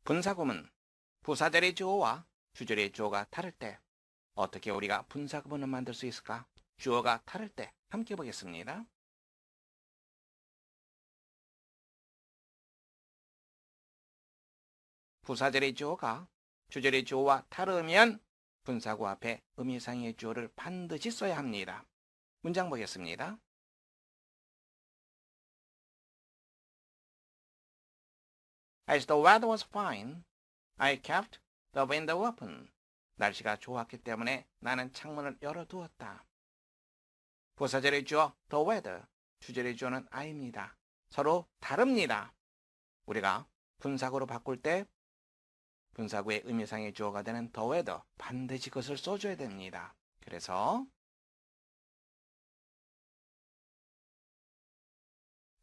분사구문, 부사절의 주어와 주절의 주어가 다를 때 어떻게 우리가 분사구문을 만들 수 있을까? 주어가 다를 때 함께 보겠습니다. 부사절의 주어가 주절의 주어와 다르면 분사구 앞에 의미상의 주어를 반드시 써야 합니다. 문장 보겠습니다. As the weather was fine, I kept the window open. 날씨가 좋았기 때문에 나는 창문을 열어두었다. 부사절의 주어 the weather, 주절의 주어는 I입니다. 서로 다릅니다. 우리가 분사구로 바꿀 때 분사구의 의미상의 주어가 되는 the weather, 반드시 그것을 써줘야 됩니다. 그래서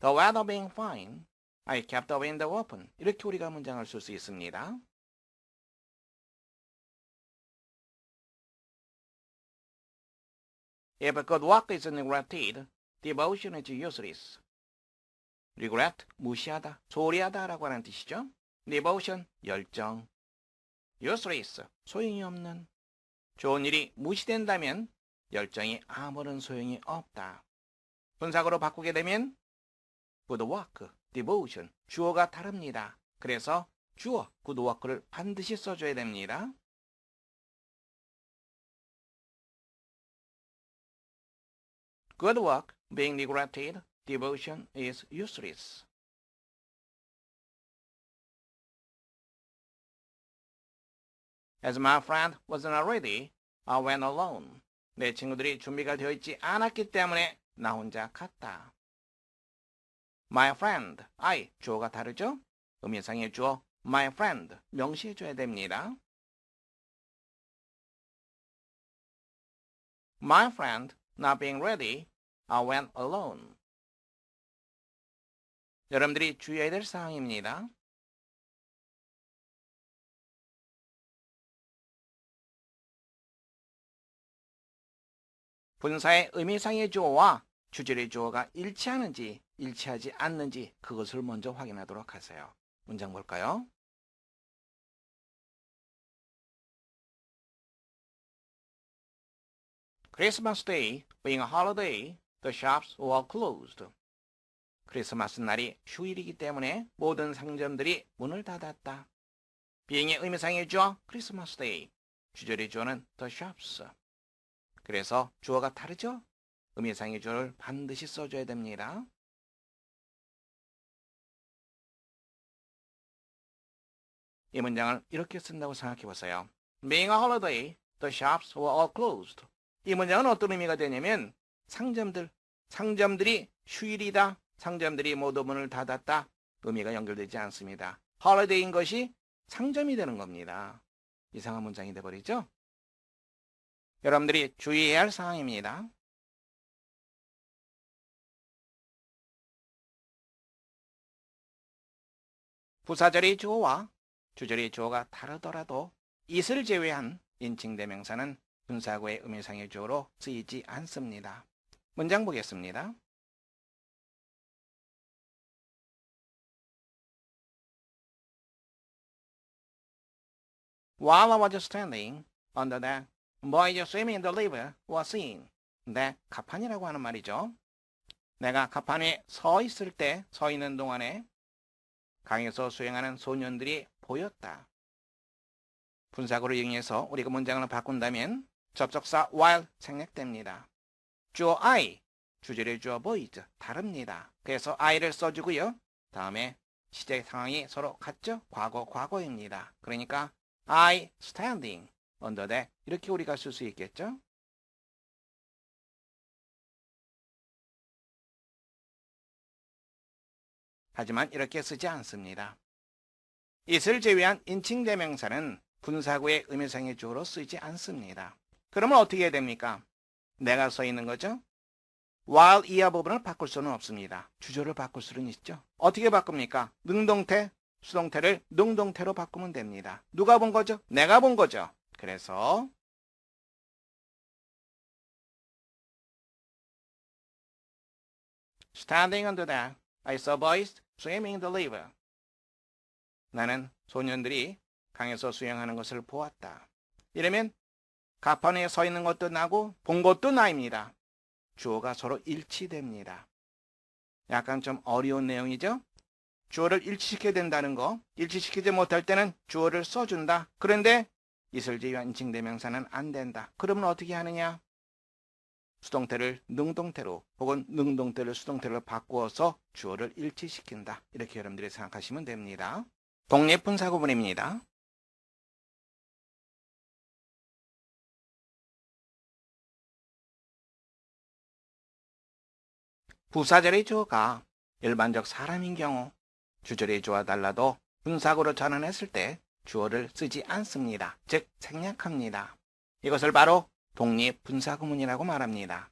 The weather being fine, I kept the window open. 이렇게 우리가 문장을 쓸 수 있습니다. If good work is neglected, devotion is useless. regret, 무시하다, 소리하다 라고 하는 뜻이죠. devotion, 열정. useless, 소용이 없는. 좋은 일이 무시된다면 열정이 아무런 소용이 없다. 분사구로 바꾸게 되면 good work, devotion, 주어가 다릅니다. 그래서 주어, good work를 반드시 써줘야 됩니다. Good work being neglected, devotion is useless. As my friend wasn't ready, I went alone. 내 친구들이 준비가 되어 있지 않았기 때문에 나 혼자 갔다. My friend, I, 주어가 다르죠? 의미상의 주어, my friend, 명시해줘야 됩니다. My friend not being ready, I went alone. 여러분들이 주의해야 될 사항입니다. 분사의 의미상의 주어와 주절의 주어가 일치하는지 일치하지 않는지 그것을 먼저 확인하도록 하세요. 문장 볼까요? Christmas Day being a holiday, the shops were closed. 크리스마스 날이 휴일이기 때문에 모든 상점들이 문을 닫았다. being의 의미상의 주어 크리스마스 데이, 주절의 주어는 the shops. 그래서 주어가 다르죠? 의미상의 주어를 반드시 써줘야 됩니다. 이 문장을 이렇게 쓴다고 생각해 보세요. Being a holiday, the shops were all closed. 이 문장은 어떤 의미가 되냐면 상점들이 휴일이다. 상점들이 모두 문을 닫았다. 의미가 연결되지 않습니다. holiday인 것이 상점이 되는 겁니다. 이상한 문장이 돼버리죠? 여러분들이 주의해야 할 사항입니다. 부사절의 주어와 주절의 주어가 다르더라도 it을 제외한 인칭대명사는 분사구의 의미상의 주어로 쓰이지 않습니다. 문장 보겠습니다. While I was standing on the deck, boys swimming in the river were seen. 네, 가판이라고 하는 말이죠. 내가 가판 위에 서 있는 동안에 강에서 수영하는 소년들이 보였다. 분사구를 이용해서 우리가 문장을 바꾼다면 접속사 while 생략됩니다. 주어 I, 주절의 주어 boys, 다릅니다. 그래서 I를 써주고요. 다음에 시제 상황이 서로 같죠? 과거입니다. 그러니까 I standing under that 이렇게 우리가 쓸 수 있겠죠? 하지만 이렇게 쓰지 않습니다. it을 제외한 인칭대명사는 분사구의 의미상의 주어로 쓰지 않습니다. 그러면 어떻게 해야 됩니까? 내가 서 있는 거죠? while 이하 부분을 바꿀 수는 없습니다. 주절을 바꿀 수는 있죠. 어떻게 바꿉니까? 능동태, 수동태를 능동태로 바꾸면 됩니다. 누가 본 거죠? 내가 본 거죠. 그래서 standing under that, I saw boys swimming in the river. 나는 소년들이 강에서 수영하는 것을 보았다. 이러면 가판에 서 있는 것도 나고 본 것도 나입니다. 주어가 서로 일치됩니다. 약간 좀 어려운 내용이죠? 주어를 일치시켜야 된다는 거, 일치시키지 못할 때는 주어를 써준다. 그런데 이슬지와 인칭대명사는 안 된다. 그러면 어떻게 하느냐? 수동태를 능동태로 혹은 능동태를 수동태로 바꾸어서 주어를 일치시킨다. 이렇게 여러분들이 생각하시면 됩니다. 독립분사 구문입니다. 부사절의 주어가 일반적 사람인 경우 주절의 주어와 달라도 분사구로 전환했을 때 주어를 쓰지 않습니다. 즉 생략합니다. 이것을 바로 독립분사구문이라고 말합니다.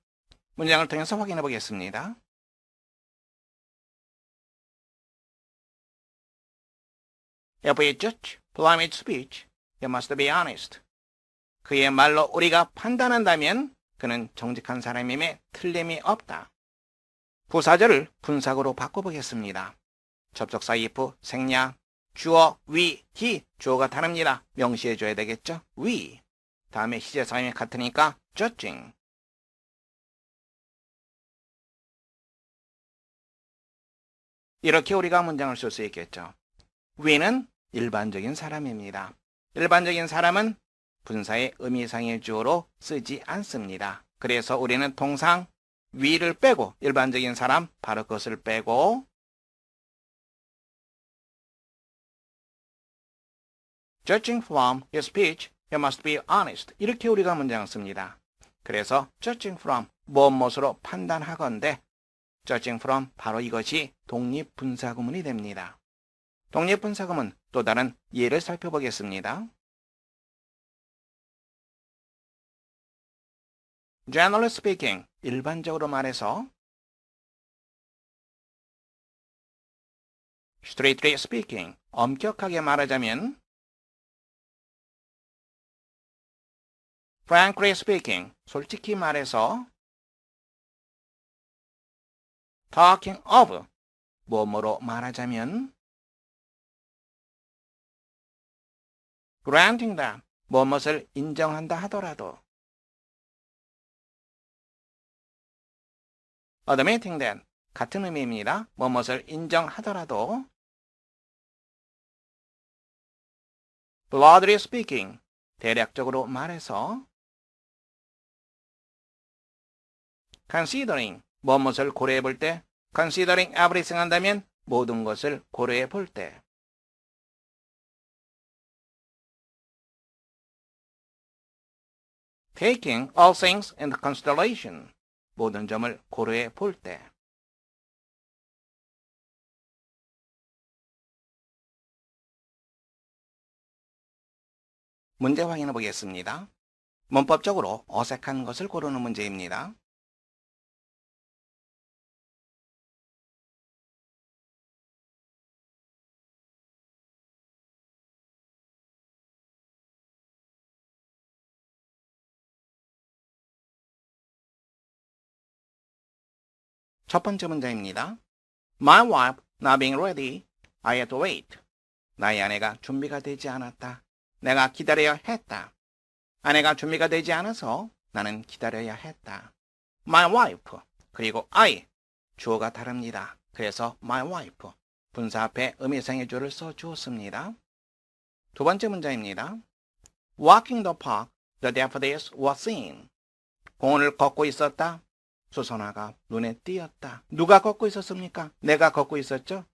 문장을 통해서 확인해 보겠습니다. If we judge Plumme's speech, you must be honest. 그의 말로 우리가 판단한다면 그는 정직한 사람임에 틀림이 없다. 부사절을 분사구로 바꿔보겠습니다. 접속사 if, 생략, 주어, we, he, 주어가 다릅니다. 명시해줘야 되겠죠? we. 다음에 시제사용이 같으니까 judging. 이렇게 우리가 문장을 쓸 수 있겠죠. we는 일반적인 사람입니다. 일반적인 사람은 분사의 의미상의 주어로 쓰지 않습니다. 그래서 우리는 통상 we를 빼고 일반적인 사람 바로 그것을 빼고 Judging from his speech, you must be honest. 이렇게 우리가 문장을 씁니다. 그래서 judging from 무엇으로 판단하건대 judging from 바로 이것이 독립분사구문이 됩니다. 독립분사구문 또 다른 예를 살펴보겠습니다. Generally speaking, 일반적으로 말해서 Straightly speaking, 엄격하게 말하자면 Frankly speaking, 솔직히 말해서 Talking of, 뭐뭐로 말하자면 Granting that, 뭐뭇을 인정한다 하더라도 Admitting that, 같은 의미입니다. 뭐뭇을 인정하더라도 Broadly speaking, 대략적으로 말해서 Considering, 뭐뭇을 고려해 볼 때 Considering everything 한다면 모든 것을 고려해 볼 때 Taking all things into consideration, 모든 점을 고려해 볼 때 문제 확인해 보겠습니다. 문법적으로 어색한 것을 고르는 문제입니다. 첫 번째 문제입니다. My wife not being ready, I had to wait. 나의 아내가 준비가 되지 않았다. 내가 기다려야 했다. 아내가 준비가 되지 않아서 나는 기다려야 했다. My wife, 그리고 I, 주어가 다릅니다. 그래서 my wife, 분사 앞에 의미상의 주어를 써주었습니다. 두 번째 문제입니다. Walking the park, the daffodils were seen. 공원을 걷고 있었다. 수선화가 눈에 띄었다. 누가 걷고 있었습니까? 내가 걷고 있었죠?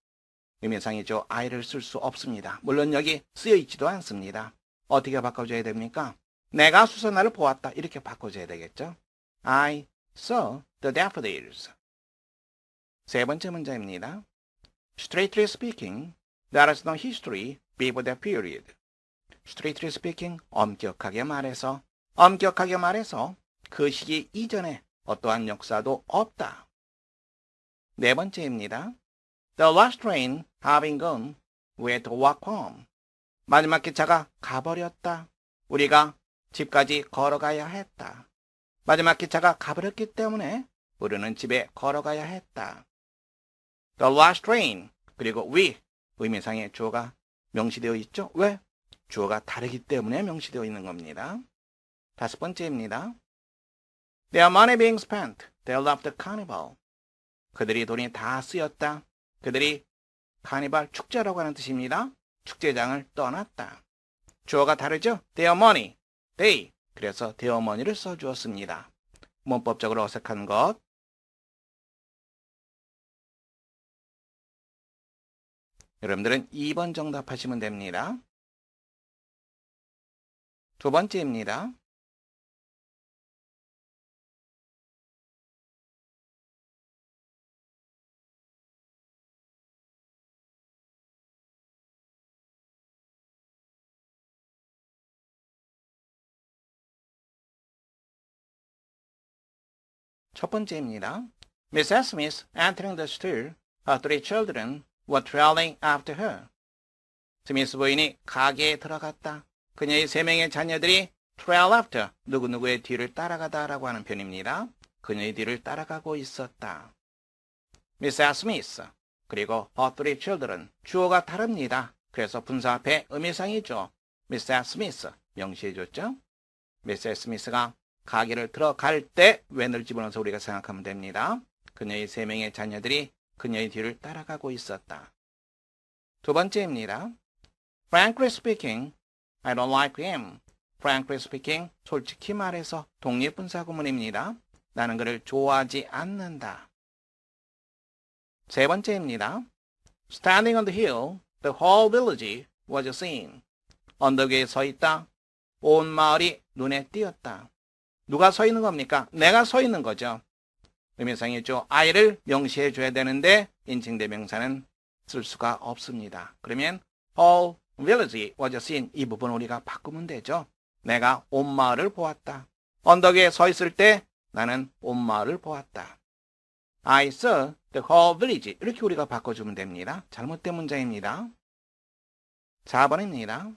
의미상이죠. I를 쓸 수 없습니다. 물론 여기 쓰여 있지도 않습니다. 어떻게 바꿔줘야 됩니까? 내가 수선화를 보았다. 이렇게 바꿔줘야 되겠죠? I saw the daffodils. 세 번째 문제입니다. Strictly speaking, there is no history before that period. Strictly speaking, 엄격하게 말해서 그 시기 이전에 어떠한 역사도 없다. 네 번째입니다. The last train having gone, we had to walk home. 마지막 기차가 가버렸다. 우리가 집까지 걸어가야 했다. 마지막 기차가 가버렸기 때문에 우리는 집에 걸어가야 했다. The last train, 그리고 we, 의미상의 주어가 명시되어 있죠? 왜? 주어가 다르기 때문에 명시되어 있는 겁니다. 5번째입니다. Their money being spent, they left the carnival. 그들이 돈이 다 쓰였다. 그들이 카니발 축제라고 하는 뜻입니다. 축제장을 떠났다. 주어가 다르죠? Their money, they. 그래서 their money를 써주었습니다. 문법적으로 어색한 것. 여러분들은 2번 정답하시면 됩니다. 두 번째입니다. 첫 번째입니다. Mrs. Smith entering the store, her 3 children were trailing after her. 스미스 부인이 가게에 들어갔다. 그녀의 3명의 자녀들이 trail after, 누구누구의 뒤를 따라가다라고 하는 표현입니다. 그녀의 뒤를 따라가고 있었다. Mrs. Smith, 그리고 her 3 children, 주어가 다릅니다. 그래서 분사 앞에 의미상이죠. Mrs. Smith, 명시해줬죠. Mrs. Smith가 가게를 들어갈 때 when을 집어넣어서 우리가 생각하면 됩니다. 그녀의 3명의 자녀들이 그녀의 뒤를 따라가고 있었다. 두 번째입니다. Frankly speaking, I don't like him. Frankly speaking, 솔직히 말해서 독립분사 구문입니다. 나는 그를 좋아하지 않는다. 세 번째입니다. Standing on the hill, the whole village was seen. 언덕 위에 서 있다. 온 마을이 눈에 띄었다. 누가 서 있는 겁니까? 내가 서 있는 거죠. 의미상이죠. I를 명시해 줘야 되는데 인칭대명사는 쓸 수가 없습니다. 그러면 whole village was seen, 이 부분 우리가 바꾸면 되죠. 내가 온 마을을 보았다. 언덕 위에 서 있을 때 나는 온 마을을 보았다. I saw the whole village, 이렇게 우리가 바꿔주면 됩니다. 잘못된 문장입니다. 4번입니다.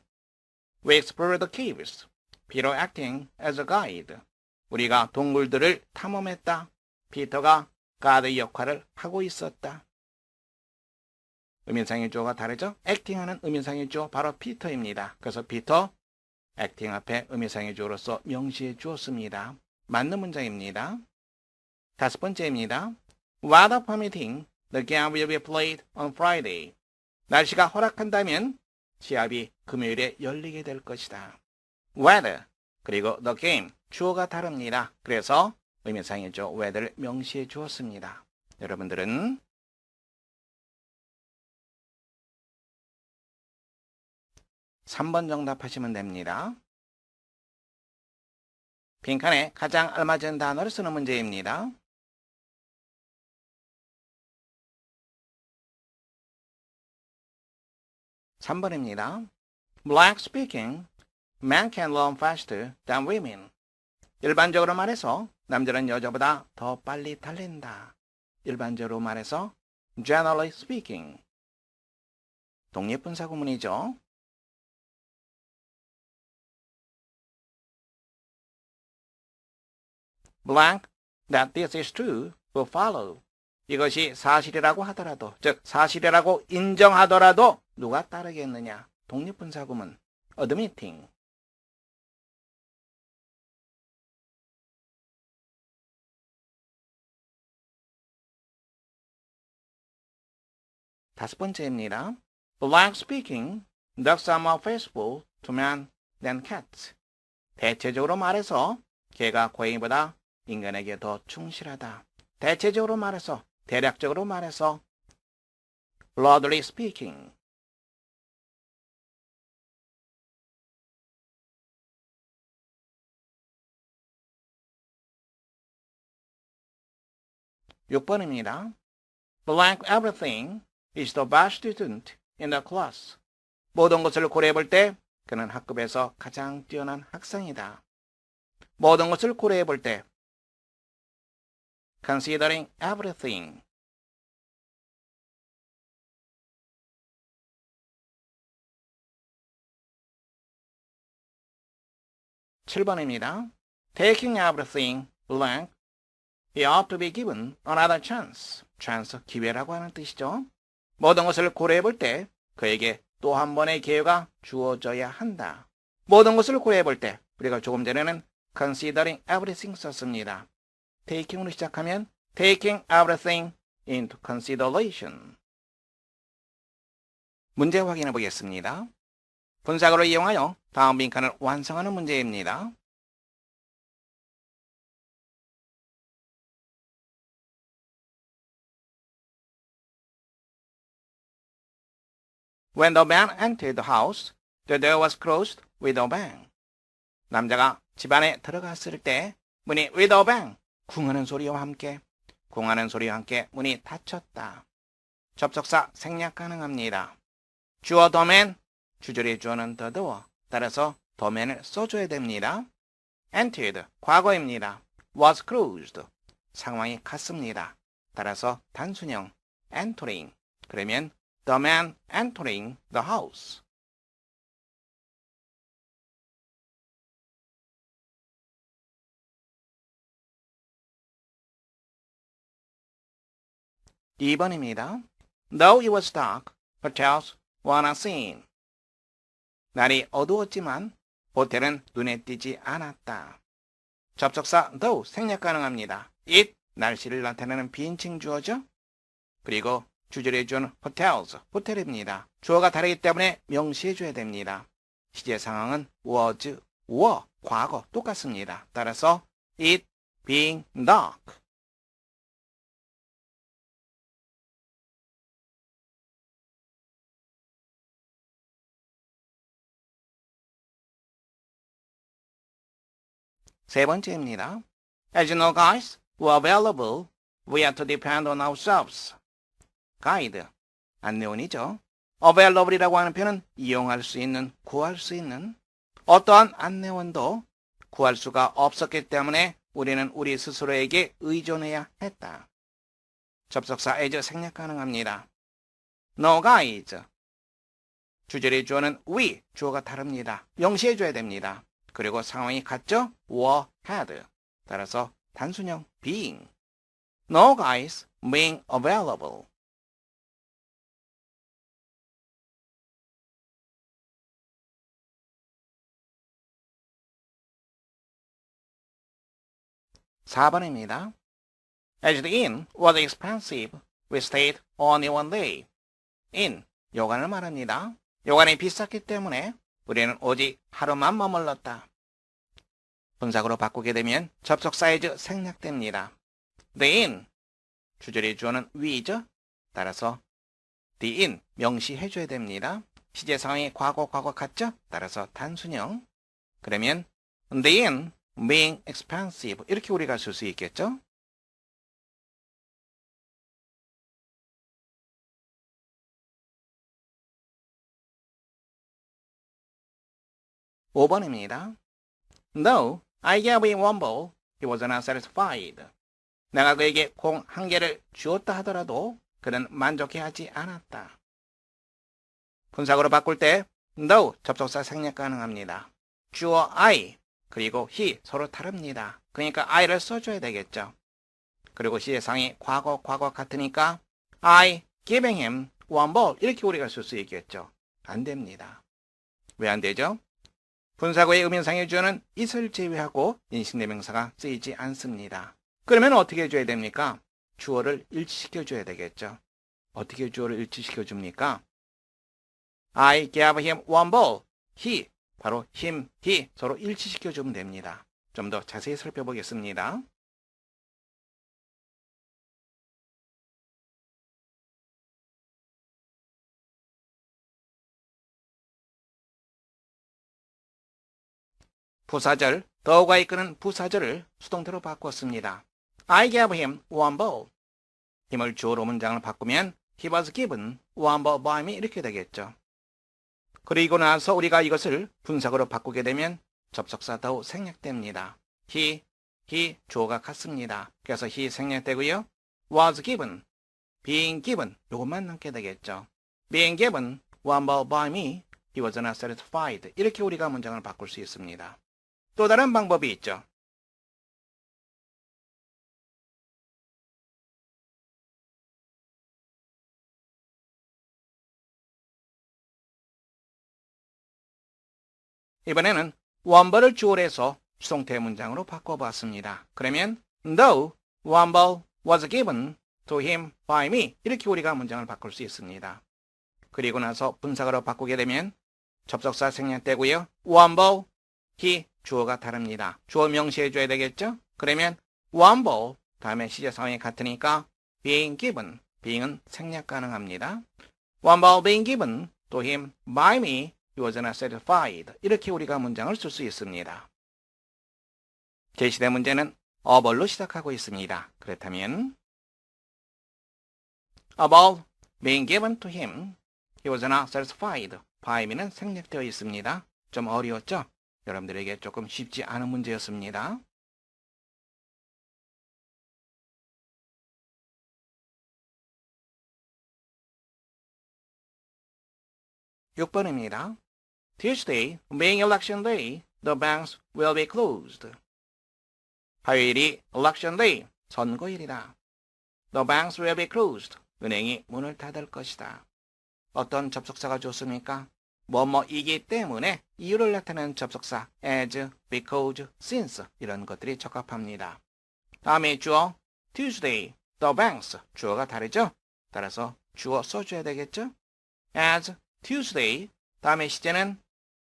We explored the caves, Peter acting as a guide. 우리가 동굴들을 탐험했다. 피터가 가이드 역할을 하고 있었다. 의미상의 주어가 다르죠? 액팅하는 의미상의 주어 바로 피터입니다. 그래서 피터, 액팅 앞에 의미상의 주어로서 명시해 주었습니다. 맞는 문장입니다. 5번째입니다. Weather permitting, the game will be played on Friday. 날씨가 허락한다면 시합이 금요일에 열리게 될 것이다. Weather, 그리고 the game, 주어가 다릅니다. 그래서 의미상이죠. weather를 명시해 주었습니다. 여러분들은 3번 정답하시면 됩니다. 빈칸에 가장 알맞은 단어를 쓰는 문제입니다. (3번입니다) Black speaking, men can learn faster than women. 일반적으로 말해서 남자는 여자보다 더 빨리 달린다. 일반적으로 말해서 generally speaking. 독립분사 구문이죠. blank that this is true will follow. 이것이 사실이라고 하더라도, 즉 사실이라고 인정하더라도 누가 따르겠느냐. 독립분사 구문 admitting. 다섯 번째입니다. Blank speaking, dogs are more faithful to men than cats. 대체적으로 말해서 개가 고양이보다 인간에게 더 충실하다. 대체적으로 말해서, 대략적으로 말해서 broadly speaking. (6번입니다) Blank everything is the best student in the class. 모든 것을 고려해 볼 때 그는 학급에서 가장 뛰어난 학생이다. 모든 것을 고려해 볼 때 considering everything. (7번입니다) Taking everything blank, he ought to be given another chance. chance, 기회라고 하는 뜻이죠. 모든 것을 고려해 볼 때 그에게 또 한 번의 기회가 주어져야 한다. 모든 것을 고려해 볼 때 우리가 조금 전에는 considering everything 썼습니다. taking으로 시작하면 taking everything into consideration. 문제 확인해 보겠습니다. 분사구를 이용하여 다음 빈칸을 완성하는 문제입니다. When the man entered the house, the door was closed with a bang. 남자가 집 안에 들어갔을 때 문이 with a bang, 쿵하는 소리와 함께 문이 닫혔다. 접속사 생략 가능합니다. 주어 the man, 주절의 주어는 the door, 따라서 the man을 써줘야 됩니다. entered, 과거입니다. was closed, 상황이 같습니다. 따라서 단순형 entering, 그러면 the man entering the house. (2번입니다) Though it was dark, hotels were not seen. 날이 어두웠지만 호텔은 눈에 띄지 않았다. 접속사 though 생략 가능합니다. it, 날씨를 나타내는 비인칭 주어죠. 그리고 주절의 주어는 hotels, 호텔입니다. 주어가 다르기 때문에 명시해줘야 됩니다. 시제 상황은 was, were, 과거 똑같습니다. 따라서 it being dark. 세 번째입니다. As no guides were available, we had to depend on ourselves. 가이드, 안내원이죠. available이라고 하는 표현은 이용할 수 있는, 구할 수 있는. 어떠한 안내원도 구할 수가 없었기 때문에 우리는 우리 스스로에게 의존해야 했다. 접속사 as 생략 가능합니다. No guides. 주절의 주어는 we, 주어가 다릅니다. 명시해줘야 됩니다. 그리고 상황이 같죠? were, had. 따라서 단순형 being. No guides being available. (4번입니다) As the inn was expensive, we stayed only one day. inn, 요관을 말합니다. 요관이 비쌌기 때문에 우리는 오직 하루만 머물렀다. 분사구로 바꾸게 되면 접속사 as 생략됩니다. The inn, 주절의 주어는 we죠. 따라서 the inn 명시해줘야 됩니다. 시제 상황이 과거 같죠? 따라서 단순형. 그러면 the inn being expensive 이렇게 우리가 쓸 수 있겠죠? (5번입니다) No, I gave him one ball. He was not satisfied. 내가 그에게 공 한 개를 주었다 하더라도 그는 만족해하지 않았다. 분사구로 바꿀 때 no 접속사 생략 가능합니다. 주어 I 그리고 he 서로 다릅니다. 그러니까 I를 써줘야 되겠죠. 그리고 시제상이 과거 같으니까 I giving him one ball 이렇게 우리가 쓸 수 있겠죠. 안 됩니다. 왜 안 되죠? 분사구의 의미상의 주어는 it을 제외하고 인식대명사가 쓰이지 않습니다. 그러면 어떻게 해줘야 됩니까? 주어를 일치시켜줘야 되겠죠. 어떻게 주어를 일치시켜줍니까? I gave him one ball. he, 바로 him, he 서로 일치시켜주면 됩니다. 좀 더 자세히 살펴보겠습니다. 부사절, 더가 이끄는 부사절을 수동태로 바꿨습니다. I gave him one ball. 힘을 주어로 문장을 바꾸면 he was given one ball by me 이렇게 되겠죠. 그리고 나서 우리가 이것을 분사구로 바꾸게 되면 접속사 더 생략됩니다. he 주어가 같습니다. 그래서 he 생략되고요. was given, being given 요것만 남게 되겠죠. being given one ball by me, he was not satisfied 이렇게 우리가 문장을 바꿀 수 있습니다. 또 다른 방법이 있죠. 이번에는 원벌을 주어로 해서 수동태 문장으로 바꿔봤습니다. 그러면 though one ball was given to him by me 이렇게 우리가 문장을 바꿀 수 있습니다. 그리고 나서 분사가로 바꾸게 되면 접속사 생략되고요. one ball, he 주어가 다릅니다. 주어 명시해줘야 되겠죠? 그러면 one ball 다음에 시제 상황이 같으니까 being given, being은 생략 가능합니다. one ball being given to him by me he was not satisfied 이렇게 우리가 문장을 쓸 수 있습니다. 제시된 문제는 어벌로 시작하고 있습니다. 그렇다면 A ball being given to him he was not satisfied by me는 생략되어 있습니다. 좀 어려웠죠? 여러분들에게 조금 쉽지 않은 문제였습니다. 6번입니다. Tuesday, being election day, the banks will be closed. 화요일이 election day, 선거일이다. The banks will be closed. 은행이 문을 닫을 것이다. 어떤 접속사가 좋습니까? 뭐뭐이기 때문에 이유를 나타내는 접속사 as, because, since 이런 것들이 적합합니다. 다음에 주어 Tuesday, the banks 주어가 다르죠? 따라서 주어 써줘야 되겠죠? as Tuesday 다음에 시제는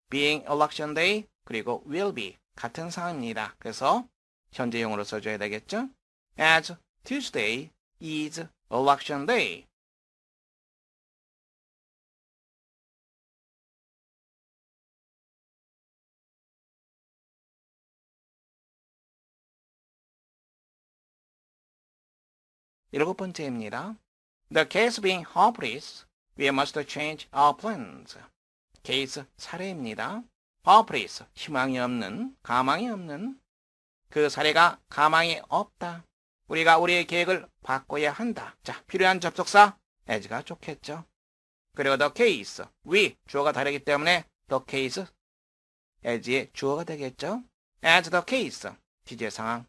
being election day 그리고 will be 같은 상황입니다. 그래서 현재형으로 써줘야 되겠죠? as Tuesday is election day. 일곱 번째입니다. The case being hopeless, we must change our plans. 케이스 사례입니다. hopeless, 희망이 없는, 가망이 없는 그 사례가 가망이 없다. 우리가 우리의 계획을 바꿔야 한다. 자, 필요한 접속사 as가 좋겠죠. 그리고 the case, we 주어가 다르기 때문에 the case as의 주어가 되겠죠. as the case, 기재 상황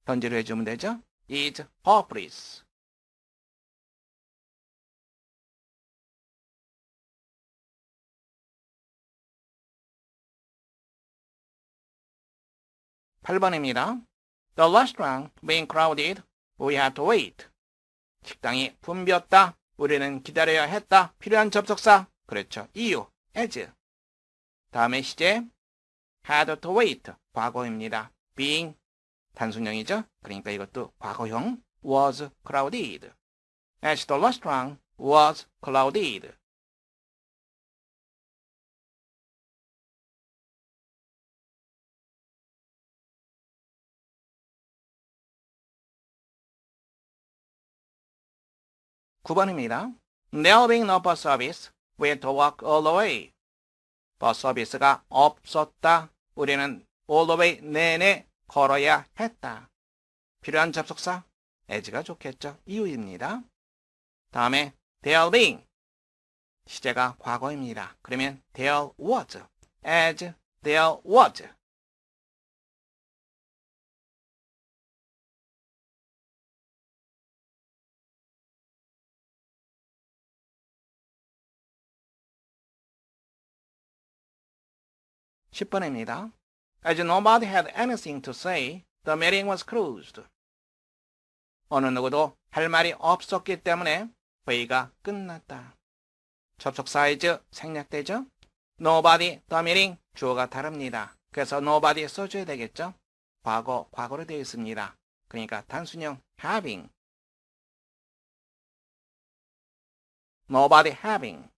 현재로 해주면 되죠. is hopeless. (8번입니다) The restaurant being crowded, we had to wait. 식당이 붐볐다. 우리는 기다려야 했다. 필요한 접속사. 그렇죠. 이유. as. 다음에 시제. had to wait. 과거입니다. being. 단순형이죠. 그러니까 이것도 과거형. was crowded. As the restaurant was crowded. (9번입니다) There being no bus service, we had to walk all the way. 버스 서비스가 없었다. 우리는 all the way 내내 걸어야 했다. 필요한 접속사 as가 좋겠죠. 이유입니다. 다음에 there being 시제가 과거입니다. 그러면 there was as there was. (10번입니다) As nobody had anything to say, the meeting was closed. 어느 누구도 할 말이 없었기 때문에 회의가 끝났다. 접속사 is 생략되죠? Nobody, the meeting, 주어가 다릅니다. 그래서 nobody 써줘야 되겠죠? 과거로 되어 있습니다. 그러니까 단순형 having. Nobody having.